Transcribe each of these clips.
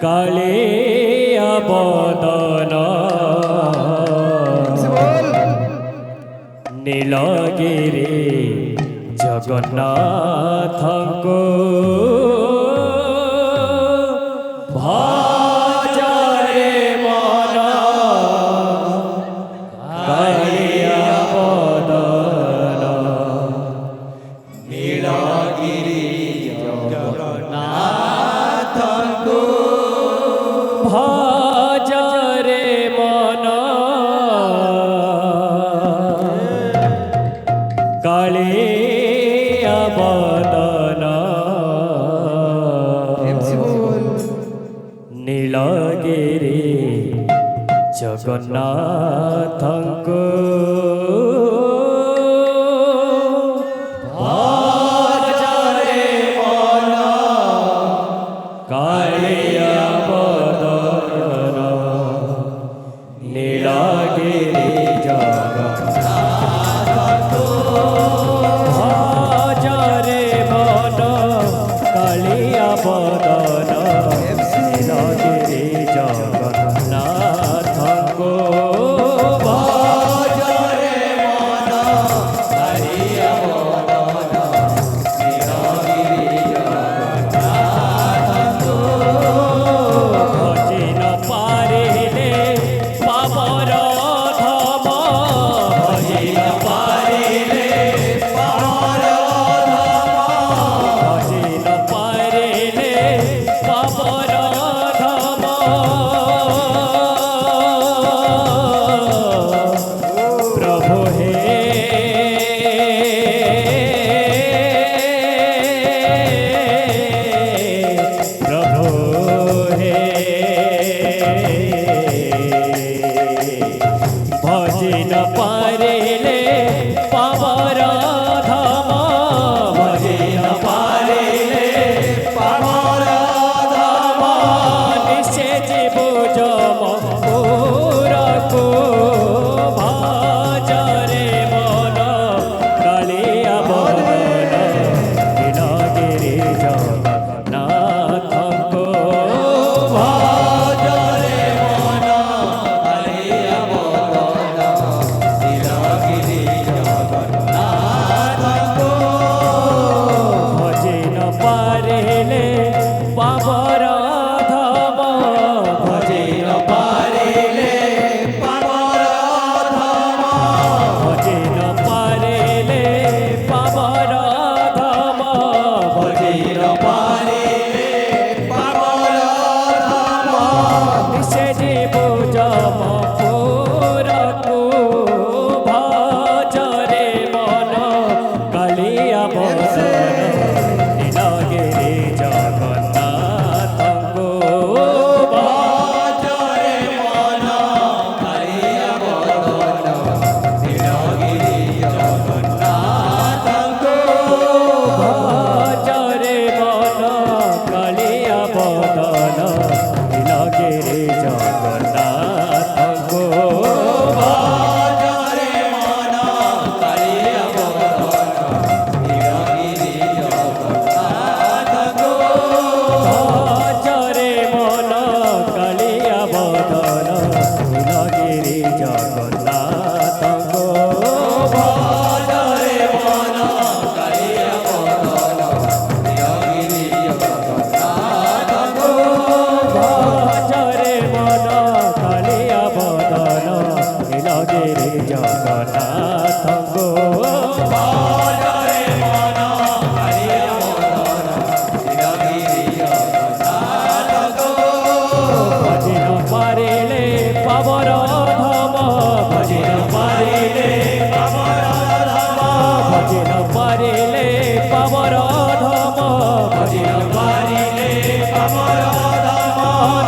কালিয়া বদন নীলগিরি জগন্নাথଙ୍କୁ ভজরে মন কালিয়া বদন নীলগিরি জগন্নাথଙ୍କୁ ভজরে মন কালিয়া বদন নীলগিরি জগন্নাথଙ୍କୁ ভজরে মন কালিয়া বদন নীলগিরি জগন্নাথଙ୍କୁ ভজরে মন কালিয়া বদন নীলগিরি জগন্নাথଙ୍କୁ ভজরে মন কালিয়া বদন নীলগিরি জগন্নাথଙ୍କୁ ভজি ন পারিলে পাবর ধাম ভজি ন পারিলে পাবর ধাম ভজি ন পারিলে পাবর ধাম প্রভু হে প্রভু হে ভজি ন পারিলে পাবর ধাম ভজি ন পারিলে পাবর ধাম নিশে জীব জম পুরকু ভজরে মন কালিয়া বদন নীলগিরি জগন্নাথଙ୍କୁ ভজরে মন কালিয়া বদন নীলগিরি জগন্নাথଙ୍କୁ ভজি ন পারিলে পাবর ধাম ভজি ন পারিলে পাবর ধাম ভজি ন পারিলে পাবর ধাম ভজি ন পারিলে পাবর ধাম নিশে জীব জম পুরকু ভজরে মন কালিয়া বদন নীলগিরি জগন্নাথଙ୍କୁ ভজরে মন কালিয়া বদন নীলগিরি জগন্নাথଙ୍କୁ ভজরে মন কালিয়া বদন নীলগিরি জগন্নাথଙ୍କୁ ভজরে মন কালিয়া বদন নীলগিরি জগন্নাথଙ୍କୁ ভজরে মন কালিয়া বদন নীলগিরি জগন্নাথଙ୍କୁ ভজরে মন কালিয়া বদন নীলগিরি জগন্নাথଙ୍କୁ ভজরে মন কালিয়া বদন নীলগিরি জগন্নাথଙ୍କୁ ভজরে মন কালিয়া বদন নীলগিরি জগন্নাথଙ୍କୁ ভজি ন পারিলে পাবর ধাম ভজি ন পারিলে পাবর ধাম ভজি ন পারিলে পাবর ধাম ভজি ন পারিলে পাবর ধাম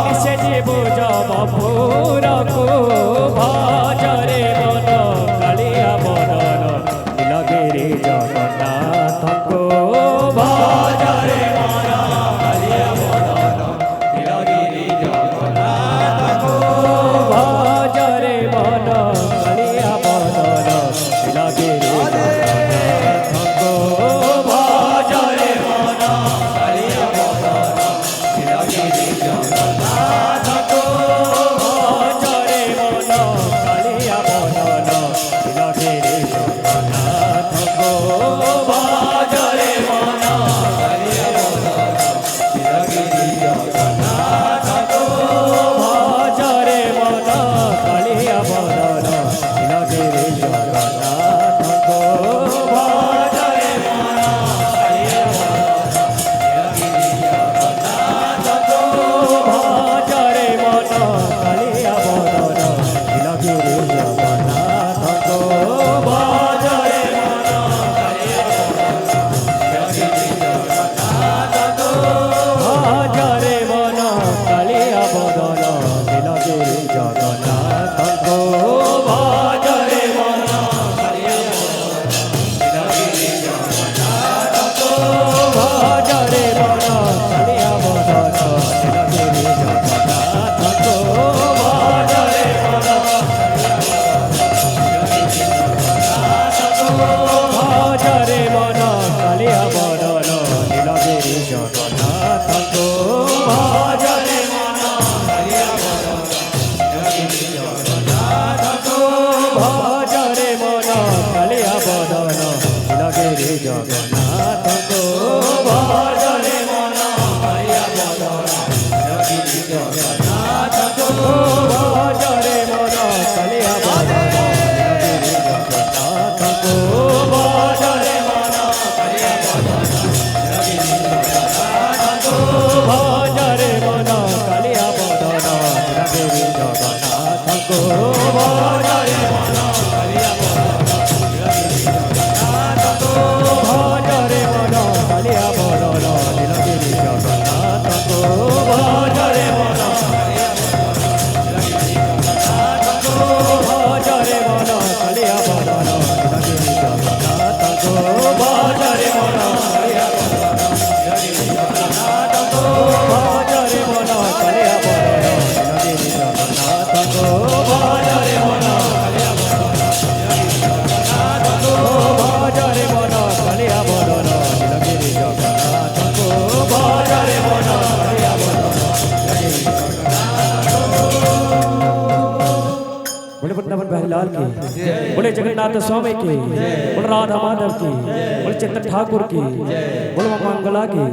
নিশে জীব জম পুরকু ভজরে মন কালিয়া বদন নীলগিরি জগন্নাথଙ୍କୁ ভজরে মন কালিয়া বদন নীলগিরি জগন্নাথଙ୍କୁ ভজরে মন কালিয়া বদন নীলগিরি জগন্নাথଙ୍କୁ ভজরে মন কালিয়া বদন নীলগিরি জগন্নাথ ଜଗନ୍ନାଥଙ୍କୁ ଭଜରେ ମନ କାଳିଆ ବଦନ ନୀଳଗିରି ଜଗନ୍ନାଥଙ୍କୁ ଭଜରେ ମନ କାଳିଆ ବଦନ ନୀଳଗିରି ଜଗନ୍ନାଥଙ୍କୁ ଭଜରେ ମନ କାଳିଆ ବଦନ ନୀଳଗିରି ଜଗନ୍ନାଥଙ୍କୁ ଭଜରେ ମନ କାଳିଆ ବଦନ ନୀଳଗିରି ଜଗନ୍ନାଥଙ୍କୁ ଭଜରେ ମନ କାଳିଆ ବଦନ ନୀଳଗିରି ଜଗନ୍ନାଥଙ୍କୁ ଭଜରେ ମନ କାଳିଆ ଭଜରେ ମନ କାଳିଆ ବଦନ ନୀଳଗିରି ଜଗନ୍ନାଥଙ୍କୁ ଭଜରେ ମନ କାଳିଆ ବଦନ ନୀଳଗିରି ଜଗନ୍ନାଥଙ୍କୁ ଭଜରେ ମନ କାଳିଆ ବଦନ ନୀଳଗିରି ଜଗନ୍ନାଥଙ୍କୁ ଭଜରେ ମନ କାଳିଆ ବଦନ ନୀଳଗିରି ଜଗନ୍ନାଥଙ୍କୁ ଭଜରେ ମନ କାଳିଆ ବଦନ ନୀଳଗିରି ଜଗନ୍ନାଥଙ୍କୁ ଭଜରେ ମନ କାଳିଆ ବଦନ ନୀଳଗିରି ଜଗନ୍ନାଥଙ୍କୁ। बोले वृंदावन बिहारी लाल की, बोले जगन्नाथ स्वामी की, बोले राधा माधव की, बोले चित्त ठाकुर की, बोले मंगला की।